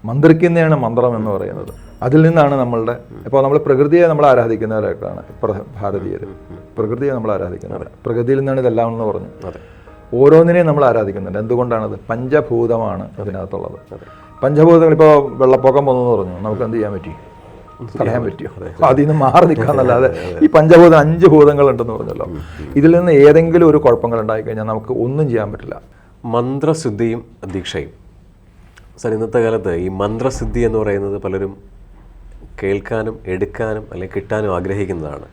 മന്ത്രിക്കുന്നതാണ് മന്ത്രം എന്ന് പറയുന്നത്. അതിൽ നിന്നാണ് നമ്മളുടെ ഇപ്പോൾ നമ്മൾ പ്രകൃതിയെ നമ്മൾ ആരാധിക്കുന്നവരൊക്കെയാണ് ഭാരതീയർ. പ്രകൃതിയെ നമ്മൾ ആരാധിക്കുന്നവർ, പ്രകൃതിയിൽ നിന്നാണ് ഇതെല്ലാം എന്ന് പറഞ്ഞു. ഓരോന്നിനെയും നമ്മൾ ആരാധിക്കുന്നുണ്ട്. എന്തുകൊണ്ടാണത്? പഞ്ചഭൂതമാണ് അതിനകത്തുള്ളത്. പഞ്ചഭൂതങ്ങൾ ഇപ്പോൾ വെള്ളപ്പൊക്കം വന്നു പറഞ്ഞു, നമുക്ക് എന്ത് ചെയ്യാൻ പറ്റി? തടയാൻ പറ്റിയോ? അതിൽ നിന്ന് മാറി നിൽക്കാന്നല്ലാതെ ഈ പഞ്ചഭൂതം 5 ഭൂതങ്ങളുണ്ടെന്ന് പറഞ്ഞല്ലോ. ഇതിൽ നിന്ന് ഏതെങ്കിലും ഒരു കുഴപ്പങ്ങൾ ഉണ്ടായിക്കഴിഞ്ഞാൽ നമുക്ക് ഒന്നും ചെയ്യാൻ പറ്റില്ല. മന്ത്രസിദ്ധിയും ദീക്ഷയും സാർ, ഇന്നത്തെ കാലത്ത് ഈ മന്ത്രസിദ്ധി എന്ന് പറയുന്നത് പലരും കേൾക്കാനും എടുക്കാനും അല്ലെങ്കിൽ കിട്ടാനും ആഗ്രഹിക്കുന്നതാണ്.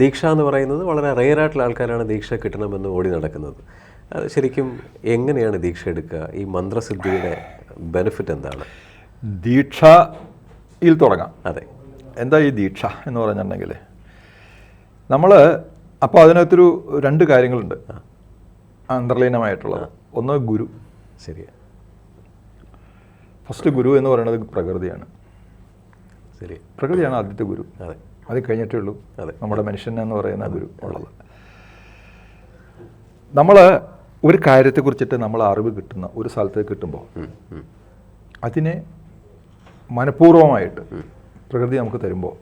ദീക്ഷ എന്ന് പറയുന്നത് വളരെ റെയറായിട്ടുള്ള ആൾക്കാരാണ് ദീക്ഷ കിട്ടണമെന്ന് ഓടി നടക്കുന്നത്. അത് ശരിക്കും എങ്ങനെയാണ് ദീക്ഷ എടുക്കുക? ഈ മന്ത്രസിദ്ധിയുടെ ബെനിഫിറ്റ് എന്താണ്? ദീക്ഷയിൽ തുടങ്ങാം. അതെ, എന്താ ഈ ദീക്ഷ എന്ന് പറഞ്ഞിട്ടുണ്ടെങ്കിൽ നമ്മൾ അപ്പോൾ അതിനകത്തൊരു 2 കാര്യങ്ങളുണ്ട് അന്തർലീനമായിട്ടുള്ളത്. ഒന്ന് ഗുരു. ശരിയാണ്. ഫസ്റ്റ് ഗുരു എന്ന് പറയുന്നത് പ്രകൃതിയാണ്. ശരി, പ്രകൃതിയാണ് ആദ്യത്തെ ഗുരു. അതെ, അത് കഴിഞ്ഞിട്ടേ ഉള്ളൂ നമ്മുടെ മനുഷ്യൻ എന്ന് പറയുന്ന ഗുരു ഉള്ളത്. നമ്മൾ ഒരു കാര്യത്തെക്കുറിച്ചിട്ട് നമ്മൾ അറിവ് കിട്ടുന്ന ഒരു സ്ഥലത്തേക്ക് കിട്ടുമ്പോൾ അതിനെ മനഃപൂർവ്വമായിട്ട് പ്രകൃതി നമുക്ക് തരുമ്പോൾ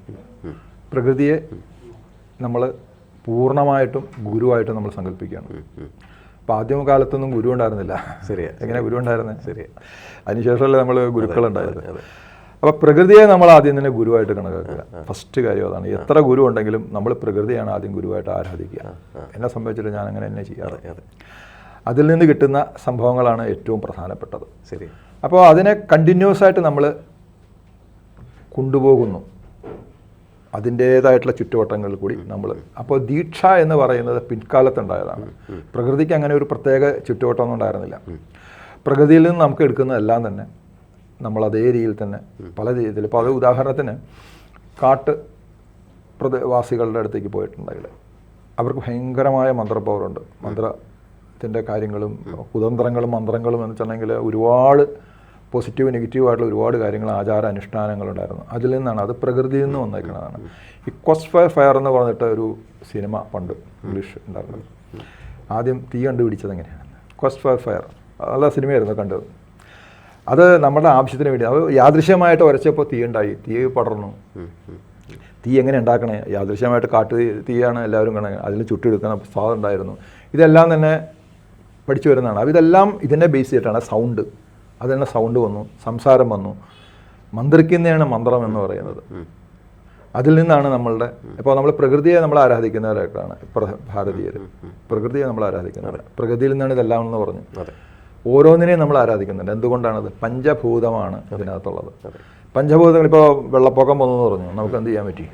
പ്രകൃതിയെ നമ്മൾ പൂർണ്ണമായിട്ടും ഗുരുവായിട്ട് നമ്മൾ സങ്കല്പിക്കുകയാണ്. അപ്പോൾ ആദ്യം കാലത്തൊന്നും ഗുരു ഉണ്ടായിരുന്നില്ല. ശരിയാണ്. എങ്ങനെ ഗുരു ഉണ്ടായിരുന്നത്? ശരി, അതിനുശേഷമല്ലേ നമ്മൾ ഗുരുക്കളുണ്ടായിരുന്നത്. അപ്പോൾ പ്രകൃതിയെ നമ്മൾ ആദ്യം തന്നെ ഗുരുവായിട്ട് കണക്കാക്കുക. ഫസ്റ്റ് കാര്യം അതാണ്. എത്ര ഗുരു ഉണ്ടെങ്കിലും നമ്മൾ പ്രകൃതിയാണ് ആദ്യം ഗുരുവായിട്ട് ആരാധിക്കുക. എന്നെ സംബന്ധിച്ചിട്ട് ഞാൻ അങ്ങനെ തന്നെ ചെയ്യാറ്. അതിൽ നിന്ന് കിട്ടുന്ന സംഭവങ്ങളാണ് ഏറ്റവും പ്രധാനപ്പെട്ടത്. ശരി. അപ്പോൾ അതിനെ കണ്ടിന്യൂസ് ആയിട്ട് നമ്മൾ കൊണ്ടുപോകുന്നു അതിൻ്റേതായിട്ടുള്ള ചുറ്റുവട്ടങ്ങളിൽ കൂടി നമ്മൾ. അപ്പോൾ ദീക്ഷ എന്ന് പറയുന്നത് പിൻകാലത്തുണ്ടായതാണ്. പ്രകൃതിക്ക് അങ്ങനെ ഒരു പ്രത്യേക ചുറ്റുവട്ടമൊന്നും ഉണ്ടായിരുന്നില്ല. പ്രകൃതിയിൽ നിന്ന് നമുക്ക് എടുക്കുന്നതെല്ലാം തന്നെ നമ്മൾ അതേ രീതിയിൽ തന്നെ പല രീതിയിൽ. ഇപ്പോൾ അത് ഉദാഹരണത്തിന് കാട്ട് പ്രദേശവാസികളുടെ അടുത്തേക്ക് പോയിട്ടുണ്ടെങ്കിൽ അവർക്ക് ഭയങ്കരമായ മന്ത്രപവറുണ്ട്. മന്ത്രത്തിൻ്റെ കാര്യങ്ങളും കുതന്ത്രങ്ങളും മന്ത്രങ്ങളും എന്ന് വെച്ചിട്ടുണ്ടെങ്കിൽ ഒരുപാട് പോസിറ്റീവ് നെഗറ്റീവായിട്ടുള്ള ഒരുപാട് കാര്യങ്ങൾ ആചാര അനുഷ്ഠാനങ്ങളുണ്ടായിരുന്നു. അതിൽ നിന്നാണ് അത് പ്രകൃതിയിൽ നിന്ന് വന്നേക്കുന്നതാണ്. ഈ ക്വസ്റ്റ് ഫയർ എന്ന് പറഞ്ഞിട്ട് ഒരു സിനിമ പണ്ട് ഇംഗ്ലീഷ് ഉണ്ടായിരുന്നത്. ആദ്യം തീ കണ്ടുപിടിച്ചത് എങ്ങനെയാണ്? ക്വസ്റ്റ് ഫയർ നല്ല സിനിമയായിരുന്നു കണ്ടത്. അത് നമ്മുടെ ആവശ്യത്തിന് വേണ്ടി അത് യാദൃശ്യമായിട്ട് ഉരച്ചപ്പോൾ തീ ഉണ്ടായി, തീ പടർന്നു. തീ എങ്ങനെ ഉണ്ടാക്കണേ? യാദൃശ്യമായിട്ട് കാട്ട് തീയാണ് എല്ലാവരും കാണുന്നത്. അതിൽ ചുട്ടെടുക്കുന്ന സാധനം ഉണ്ടായിരുന്നു. ഇതെല്ലാം തന്നെ പഠിച്ചു വരുന്നതാണ്. അപ്പോൾ ഇതെല്ലാം ഇതിനെ ബേസ് ചെയ്തിട്ടാണ് സൗണ്ട്. അത് തന്നെ സൗണ്ട് വന്നു, സംസാരം വന്നു. മന്ത്രിക്കുന്നതാണ് മന്ത്രം എന്ന് പറയുന്നത്. അതിൽ നിന്നാണ് നമ്മളുടെ ഇപ്പോൾ നമ്മൾ പ്രകൃതിയെ നമ്മൾ ആരാധിക്കുന്നവരൊക്കെയാണ് ഭാരതീയർ. പ്രകൃതിയെ നമ്മൾ ആരാധിക്കുന്നവർ, പ്രകൃതിയിൽ നിന്നാണ് ഇതെല്ലാം എന്ന് പറഞ്ഞു. ഓരോന്നിനെയും നമ്മൾ ആരാധിക്കുന്നുണ്ട്. എന്തുകൊണ്ടാണത്? പഞ്ചഭൂതമാണ് അതിനകത്തുള്ളത്. പഞ്ചഭൂതങ്ങൾ ഇപ്പോൾ വെള്ളപ്പൊക്കം വന്നു പറഞ്ഞു, നമുക്ക് എന്ത് ചെയ്യാൻ പറ്റി?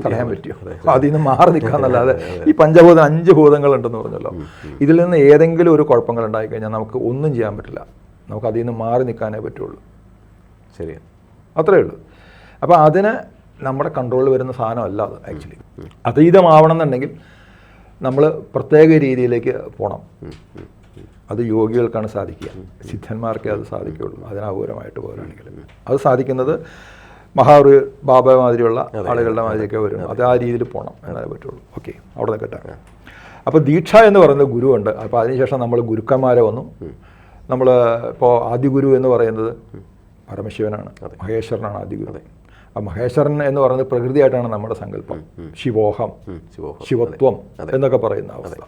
തടയാൻ പറ്റിയോ? അതിൽ നിന്ന് മാറി നിൽക്കാന്നല്ലാതെ ഈ പഞ്ചഭൂതം 5 ഭൂതങ്ങളുണ്ടെന്ന് പറഞ്ഞല്ലോ. ഇതിൽ നിന്ന് ഏതെങ്കിലും ഒരു കുഴപ്പങ്ങൾ ഉണ്ടായിക്കഴിഞ്ഞാൽ നമുക്ക് ഒന്നും ചെയ്യാൻ പറ്റില്ല. നമുക്ക് അതിൽ നിന്ന് മാറി നിൽക്കാനേ പറ്റുള്ളൂ. ശരിയാണ്, അത്രയേ ഉള്ളൂ. അപ്പോൾ അതിന് നമ്മുടെ കൺട്രോളിൽ വരുന്ന സാധനമല്ല അത്. ആക്ച്വലി അതീതമാവണം എന്നുണ്ടെങ്കിൽ നമ്മൾ പ്രത്യേക രീതിയിലേക്ക് പോകണം. അത് യോഗികൾക്കാണ് സാധിക്കുക. സിദ്ധന്മാർക്കേ അത് സാധിക്കുകയുള്ളൂ. അതിനപൂരമായിട്ട് പോരാണെങ്കിൽ അത് സാധിക്കുന്നത് മഹാവീർ ബാബ മാതിരിയുള്ള ആളുകളുടെ മാതിരിയൊക്കെ വരും. അത് ആ രീതിയിൽ പോകണം എന്നാലേ പറ്റുള്ളൂ. ഓക്കെ, അവിടെ നിൽക്കട്ടെ. അപ്പോൾ ദീക്ഷ എന്ന് പറയുന്നത് ഗുരുവുണ്ട്. അപ്പോൾ അതിനുശേഷം നമ്മൾ ഗുരുക്കന്മാരെ വന്നു. നമ്മൾ ഇപ്പോൾ ആദിഗുരു എന്ന് പറയുന്നത് പരമശിവനാണ്, മഹേശ്വരനാണ് ആദിഗുരു. ആ മഹേശ്വരൻ എന്ന് പറയുന്നത് പ്രകൃതിയായിട്ടാണ് നമ്മുടെ സങ്കല്പം. ശിവോഹം, ശിവത്വം എന്നൊക്കെ പറയുന്ന അവസ്ഥ.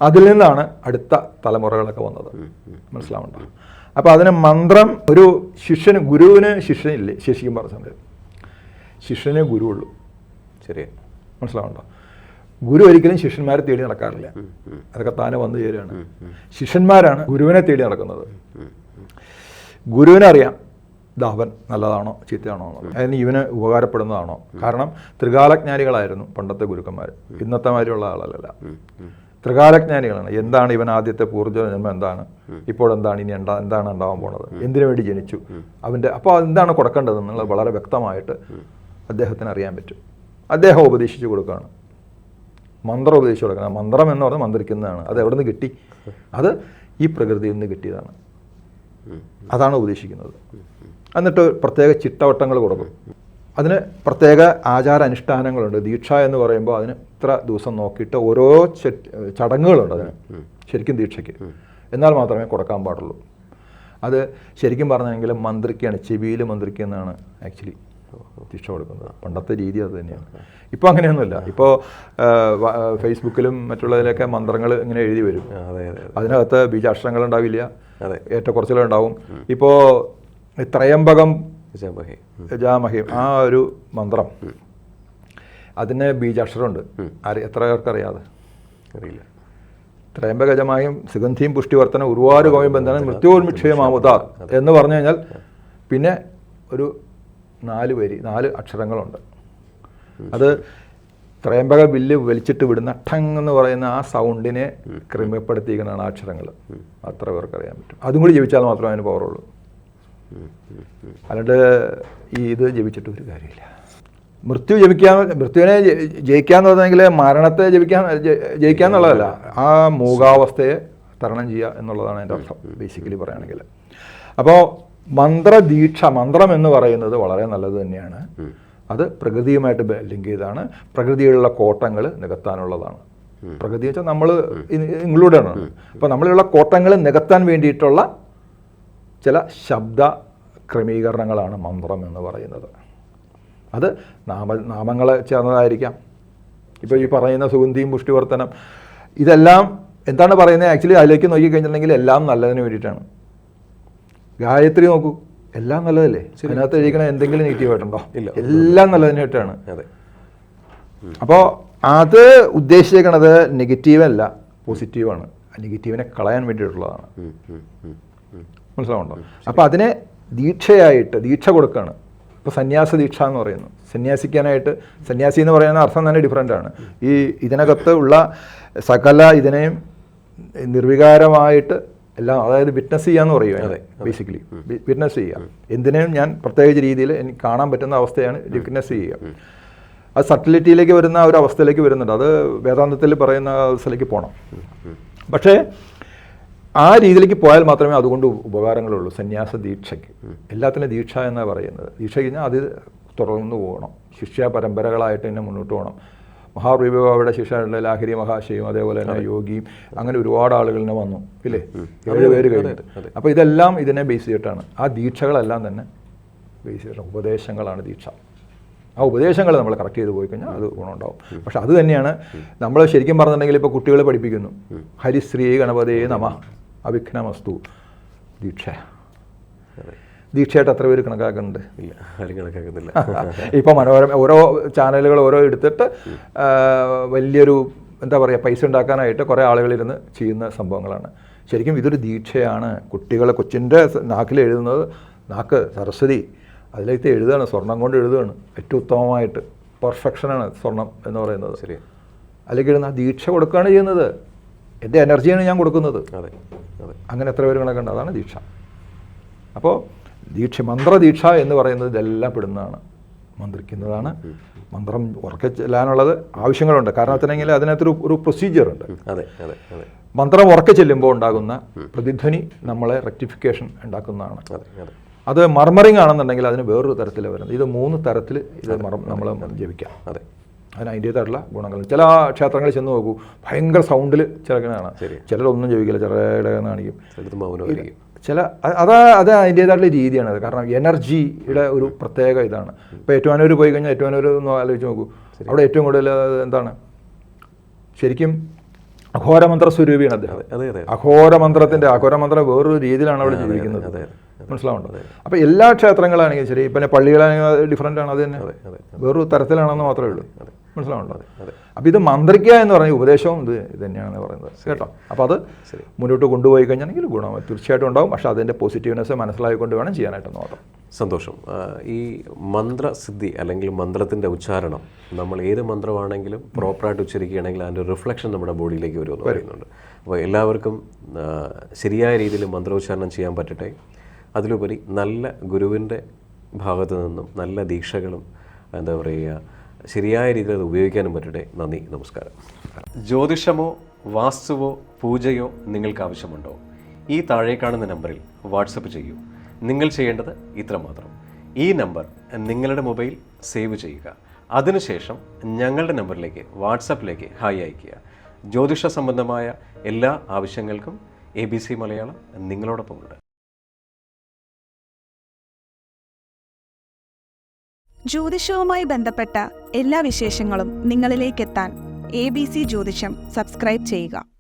അതിൽ നിന്നാണ് അടുത്ത തലമുറകളൊക്കെ വന്നത്. മനസ്സിലാവുന്നുണ്ടോ? അപ്പോൾ അതിന് മന്ത്രം ഒരു ശിഷ്യന്, ഗുരുവിന് ശിഷ്യനില്ലേ? ശിഷ്യം പറഞ്ഞത് ശിഷ്യനെ ഗുരുവുള്ളൂ. ശരി, മനസ്സിലാവുന്നുണ്ടോ? ഗുരു ഒരിക്കലും ശിഷ്യന്മാരെ തേടി നടക്കാറില്ല. അതൊക്കെ താനെ വന്നു ചേരുകയാണ്. ശിഷ്യന്മാരാണ് ഗുരുവിനെ തേടി നടക്കുന്നത്. ഗുരുവിനറിയാം അവൻ നല്ലതാണോ ചീത്തയാണോ എന്നുള്ളത്, അതിന് ഇവന് ഉപകാരപ്പെടുന്നതാണോ. കാരണം ത്രികാലജ്ഞാനികളായിരുന്നു പണ്ടത്തെ ഗുരുക്കന്മാർ. ഇന്നത്തെ മാതിരിയുള്ള ആളല്ല, ത്രികാലജ്ഞാനികളാണ്. എന്താണ് ഇവൻ ആദ്യത്തെ പൂർവ്വജന്മം, എന്താണ് ഇപ്പോൾ, എന്താണ് ഇനി എന്താണ് ഉണ്ടാവാൻ പോണത്, എന്തിനു വേണ്ടി ജനിച്ചു, അവൻ്റെ അപ്പോൾ എന്താണ് കൊടുക്കേണ്ടതെന്നുള്ളത് വളരെ വ്യക്തമായിട്ട് അദ്ദേഹത്തിന് അറിയാൻ പറ്റും. അദ്ദേഹം ഉപദേശിച്ചു കൊടുക്കുകയാണ്, മന്ത്രം ഉപദേശിച്ചു കൊടുക്കണം. മന്ത്രം എന്ന് പറഞ്ഞാൽ മന്ത്രിക്കുന്നതാണ്. അത് എവിടെ നിന്ന് കിട്ടി? അത് ഈ പ്രകൃതിയിൽ നിന്ന് കിട്ടിയതാണ്. അതാണ് ഉപദേശിക്കുന്നത്. എന്നിട്ട് പ്രത്യേക ചിട്ടവട്ടങ്ങൾ കൊടുക്കും. അതിന് പ്രത്യേക ആചാര അനുഷ്ഠാനങ്ങളുണ്ട്. ദീക്ഷ എന്ന് പറയുമ്പോൾ അതിന് ഇത്ര ദിവസം നോക്കിയിട്ട് ഓരോ ചടങ്ങുകളുണ്ട് അതിന്, ശരിക്കും ദീക്ഷയ്ക്ക്. എന്നാൽ മാത്രമേ കൊടുക്കാൻ പാടുള്ളൂ. അത് ശരിക്കും പറഞ്ഞെങ്കിൽ മന്ത്രിക്കാണ്, ചെവിയിൽ മന്ത്രിക്കുന്നതാണ് ആക്ച്വലി ദീക്ഷ കൊടുക്കുന്നത്. പണ്ടത്തെ രീതി അത് തന്നെയാണ്. ഇപ്പോൾ അങ്ങനെയൊന്നുമില്ല. ഇപ്പോൾ ഫേസ്ബുക്കിലും മറ്റുള്ളതിലൊക്കെ മന്ത്രങ്ങൾ ഇങ്ങനെ എഴുതി വരും. അതിനകത്ത് ബീജാക്ഷരങ്ങൾ ഉണ്ടാവില്ല, ഏറ്റക്കുറച്ചിലുണ്ടാവും. ഇപ്പോൾ ത്രയംബകം ജാമഹിം ആ ഒരു മന്ത്രം, അതിന് ബീജാക്ഷരമുണ്ട്. എത്ര പേർക്ക് അറിയാതെ? അറിയില്ല. ത്രയംബകജമായും സുഗന്ധിയും പുഷ്ടിവർത്തനം ഒരുപാട് കോയം ബന്ധനം മൃത്യോന്മിക്ഷയമാമുതാർ എന്ന് പറഞ്ഞു കഴിഞ്ഞാൽ പിന്നെ ഒരു 4 അക്ഷരങ്ങളുണ്ട്. അത് ത്രയംബക ബില്ല് വലിച്ചിട്ട് വിടുന്ന ഠങ് എന്ന് പറയുന്ന ആ സൗണ്ടിനെ ക്രമപ്പെടുത്തിയിരിക്കുന്നതാണ് ആ അക്ഷരങ്ങൾ. അത്ര പേർക്ക് അറിയാൻ പറ്റും. അതും കൂടി ജപിച്ചാൽ മാത്രമേ അതിന് പവറുള്ളൂ. അല്ലാണ്ട് ഇത് ജപിച്ചിട്ട് ഒരു കാര്യമില്ല. മൃത്യുവിനെ ജയിക്കാന്ന് പറഞ്ഞെങ്കിൽ മരണത്തെ ജയിക്കാന്നുള്ളതല്ല, ആ മൂകാവസ്ഥയെ തരണം ചെയ്യുക എന്നുള്ളതാണ് എൻ്റെ അർത്ഥം ബേസിക്കലി പറയുകയാണെങ്കിൽ. അപ്പോൾ മന്ത്രദീക്ഷ, മന്ത്രം എന്ന് പറയുന്നത് വളരെ നല്ലത് തന്നെയാണ്. അത് പ്രകൃതിയുമായിട്ട് ലിങ്ക് ചെയ്താണ്. പ്രകൃതിയിലുള്ള കോട്ടങ്ങൾ നികത്താനുള്ളതാണ്. പ്രകൃതി വെച്ചാൽ നമ്മൾ ഇൻക്ലൂഡാണ്. അപ്പോൾ നമ്മളിലുള്ള കോട്ടങ്ങൾ നികത്താൻ വേണ്ടിയിട്ടുള്ള ചില ശബ്ദ ക്രമീകരണങ്ങളാണ് മന്ത്രം എന്ന് പറയുന്നത്. അത് നാമങ്ങൾ ചേർന്നതായിരിക്കാം. ഇപ്പോൾ ഈ പറയുന്ന സുഗന്ധിയും പുഷ്ടിവർത്തനം ഇതെല്ലാം എന്താണ് പറയുന്നത്? ആക്ച്വലി അതിലേക്ക് നോക്കിക്കഴിഞ്ഞിട്ടുണ്ടെങ്കിൽ എല്ലാം നല്ലതിന് വേണ്ടിയിട്ടാണ്. ഗായത്രി നോക്കൂ, എല്ലാം നല്ലതല്ലേ? അതിനകത്ത് എഴുതിക്കണ എന്തെങ്കിലും നെഗറ്റീവായിട്ടുണ്ടോ? ഇല്ല, എല്ലാം നല്ലതിനായിട്ടാണ്. അപ്പോൾ അത് ഉദ്ദേശിക്കണത് നെഗറ്റീവല്ല, പോസിറ്റീവാണ്. നെഗറ്റീവിനെ കളയാൻ വേണ്ടിയിട്ടുള്ളതാണ്. മനസ്സിലാവുണ്ടോ? അപ്പോൾ അതിനെ ദീക്ഷയായിട്ട് ദീക്ഷ കൊടുക്കുകയാണ്. ഇപ്പോൾ സന്യാസ ദീക്ഷ എന്ന് പറയുന്നു. സന്യാസിക്കാനായിട്ട്, സന്യാസി എന്ന് പറയുന്ന അർത്ഥം തന്നെ ഡിഫറെൻ്റാണ്. ഇതിനകത്ത് ഉള്ള സകല ഇതിനെയും നിർവികാരമായിട്ട് എല്ലാം, അതായത് വിറ്റ്നസ് ചെയ്യാന്ന് പറയുക, ബേസിക്കലി വിറ്റ്നസ് ചെയ്യുക. എന്തിനേയും ഞാൻ പ്രത്യേക രീതിയിൽ എനിക്ക് കാണാൻ പറ്റുന്ന അവസ്ഥയാണ് വിറ്റ്നസ് ചെയ്യുക. അത് സട്ടിലിറ്റിയിലേക്ക് വരുന്ന ഒരു അവസ്ഥയിലേക്ക് വരുന്നുണ്ട്. അത് വേദാന്തത്തിൽ പറയുന്ന അവസ്ഥയിലേക്ക് പോകണം. പക്ഷേ ആ രീതിയിലേക്ക് പോയാൽ മാത്രമേ അതുകൊണ്ട് ഉപകാരങ്ങളുള്ളൂ. സന്യാസ ദീക്ഷയ്ക്ക് എല്ലാത്തിനും ദീക്ഷ എന്നാണ് പറയുന്നത്. ദീക്ഷ കഴിഞ്ഞാൽ അത് തുടർന്ന് പോകണം, ശിഷ്യ പരമ്പരകളായിട്ട് തന്നെ മുന്നോട്ട് പോകണം. മഹാപ്രഭുവിടെ ശിഷ്യരുടെ ലാഹിരി മഹാശയും അതേപോലെ തന്നെ യോഗിയും അങ്ങനെ ഒരുപാട് ആളുകളിനെ വന്നു ഇല്ലേ, 7 പേര് കഴിഞ്ഞിട്ട്. അപ്പോൾ ഇതെല്ലാം ഇതിനെ ബേസ് ചെയ്തിട്ടാണ്. ആ ദീക്ഷകളെല്ലാം തന്നെ ബേസ് ചെയ്തിട്ടാണ്. ഉപദേശങ്ങളാണ് ദീക്ഷ. ആ ഉപദേശങ്ങൾ നമ്മൾ കറക്റ്റ് ചെയ്ത് പോയി കഴിഞ്ഞാൽ അത് ഗുണമുണ്ടാവും. പക്ഷെ അത് തന്നെയാണ് നമ്മൾ ശരിക്കും പറഞ്ഞിട്ടുണ്ടെങ്കിൽ ഇപ്പോൾ കുട്ടികളെ പഠിപ്പിക്കുന്നു, ഹരിശ്രീ ഗണപതേ നമ അവിഘ്നമസ്തു. ദീക്ഷയായിട്ട് എത്ര പേര് കണക്കാക്കുന്നുണ്ട്? ഇല്ല, ആരും കണക്കാക്കുന്നില്ല. ഇപ്പോൾ മനോരമ ഓരോ ചാനലുകൾ ഓരോ എടുത്തിട്ട് വലിയൊരു എന്താ പറയുക പൈസ ഉണ്ടാക്കാനായിട്ട് കുറേ ആളുകളിരുന്ന് ചെയ്യുന്ന സംഭവങ്ങളാണ്. ശരിക്കും ഇതൊരു ദീക്ഷയാണ്. കുട്ടികളെ കൊച്ചിൻ്റെ നാക്കിൽ എഴുതുന്നത്, നാക്ക് സരസ്വതി, അതിലേക്ക് എഴുതുകയാണ്, സ്വർണം കൊണ്ട് എഴുതുകയാണ്. ഏറ്റവും ഉത്തമമായിട്ട് പെർഫെക്ഷനാണ് സ്വർണം എന്ന് പറയുന്നത്. ശരി, അല്ലെങ്കിൽ എഴുതുന്ന ദീക്ഷ കൊടുക്കുകയാണ് ചെയ്യുന്നത്. എൻ്റെ എനർജിയാണ് ഞാൻ കൊടുക്കുന്നത്. അങ്ങനെ എത്ര പേര് കണക്കുണ്ട്? അതാണ് ദീക്ഷ. അപ്പോൾ ദീക്ഷ, മന്ത്രദീക്ഷ എന്ന് പറയുന്നത് ഇതെല്ലാം പെടുന്നതാണ്. മന്ത്രിക്കുന്നതാണ്. മന്ത്രം ഉറക്കെ ചെല്ലാനുള്ളത് ആവശ്യങ്ങളുണ്ട്. കാരണത്തിനെങ്കിൽ അതിനകത്തൊരു ഒരു പ്രൊസീജിയറുണ്ട്. മന്ത്രം ഉറക്കെ ചെല്ലുമ്പോൾ ഉണ്ടാകുന്ന പ്രതിധ്വനി നമ്മളെ റെക്ടിഫിക്കേഷൻ ഉണ്ടാക്കുന്നതാണ്. അത് മർമറിങ് ആണെന്നുണ്ടെങ്കിൽ അതിന് വേറൊരു തരത്തിൽ വരുന്നത്. ഇത് 3 തരത്തിൽ ഇത് നമ്മൾ ജപിക്കാം. അതിന് അതിൻ്റേതായിട്ടുള്ള ഗുണങ്ങൾ. ചില ക്ഷേത്രങ്ങളിൽ ചെന്ന് നോക്കൂ, ഭയങ്കര സൗണ്ടിൽ ചിലക്കാണ്. ചിലരൊന്നും ജപിക്കില്ല, ചിലരുടെ കാണിക്കും. ചില അത് അതിൻ്റേതായിട്ടുള്ള രീതിയാണ്. അത് കാരണം എനർജിയുടെ ഒരു പ്രത്യേക ഇതാണ്. ഇപ്പോൾ ഏറ്റുമാനൂർ പോയി കഴിഞ്ഞാൽ ഏറ്റുമാനൂർ ഒന്ന് ആലോചിച്ച് നോക്കൂ, അവിടെ ഏറ്റവും കൂടുതൽ എന്താണ് ശരിക്കും അഘോരമന്ത്ര സ്വരൂപിയാണ് അദ്ദേഹം. അഘോരമന്ത്രത്തിൻ്റെ അഘോരമന്ത്രം വേറൊരു രീതിയിലാണ് അവിടെ ജീവിക്കുന്നത്. മനസ്സിലാവുണ്ടോ? അപ്പോൾ എല്ലാ ക്ഷേത്രങ്ങളാണെങ്കിലും ശരി, പിന്നെ പള്ളികളാണെങ്കിൽ ഡിഫറൻ്റ് ആണ്. അത് തന്നെ വേറൊരു തരത്തിലാണെന്ന് മാത്രമേ ഉള്ളൂ. മനസ്സിലാവുണ്ടോ? അപ്പോൾ ഇത് മന്ത്രിക്കുക എന്ന് പറഞ്ഞ ഉപദേശവും ഇത് തന്നെയാണ് പറയുന്നത് കേട്ടോ. അപ്പോൾ അത് മുന്നോട്ട് കൊണ്ടുപോയി കഴിഞ്ഞാണെങ്കിൽ ഗുണം തീർച്ചയായിട്ടും ഉണ്ടാവും. പക്ഷേ അതിൻ്റെ പോസിറ്റീവ്നെസ് മനസ്സിലാക്കിക്കൊണ്ട് വേണം ചെയ്യാനായിട്ടെന്ന് മാത്രം. സന്തോഷം. ഈ മന്ത്രസിദ്ധി അല്ലെങ്കിൽ മന്ത്രത്തിൻ്റെ ഉച്ചാരണം, നമ്മൾ ഏത് മന്ത്രമാണെങ്കിലും പ്രോപ്പറായിട്ട് ഉച്ചരിക്കുകയാണെങ്കിൽ അതിൻ്റെ റിഫ്ലക്ഷൻ നമ്മുടെ ബോഡിയിലേക്ക് വരുമെന്ന് പറയുന്നുണ്ട്. അപ്പോൾ എല്ലാവർക്കും ശരിയായ രീതിയിൽ മന്ത്രോച്ചാരണം ചെയ്യാൻ പറ്റട്ടെ. അതിലുപരി നല്ല ഗുരുവിൻ്റെ ഭാഗത്തു നിന്നും നല്ല ദീക്ഷകളും എന്താ പറയുക ശരിയായ രീതിയിൽ അത് ഉപയോഗിക്കാനും പറ്റട്ടെ. നന്ദി, നമസ്കാരം. ജ്യോതിഷമോ വാസ്തുവോ പൂജയോ നിങ്ങൾക്ക് ആവശ്യമുണ്ടോ? ഈ താഴെ കാണുന്ന നമ്പറിൽ വാട്സപ്പ് ചെയ്യൂ. നിങ്ങൾ ചെയ്യേണ്ടത് ഇത്രമാത്രം. ഈ നമ്പർ നിങ്ങളുടെ മൊബൈൽ സേവ് ചെയ്യുക. അതിനുശേഷം ഞങ്ങളുടെ നമ്പറിലേക്ക് വാട്സപ്പിലേക്ക് ഹായ് അയയ്ക്കുക. ജ്യോതിഷ സംബന്ധമായ എല്ലാ ആവശ്യങ്ങൾക്കും ABC മലയാളം നിങ്ങളോടൊപ്പമുണ്ട്. ജ്യോതിഷവുമായി ബന്ധപ്പെട്ട എല്ലാ വിശേഷങ്ങളും നിങ്ങളിലേക്കെത്താൻ ABC ജ്യോതിഷം സബ്സ്ക്രൈബ് ചെയ്യുക.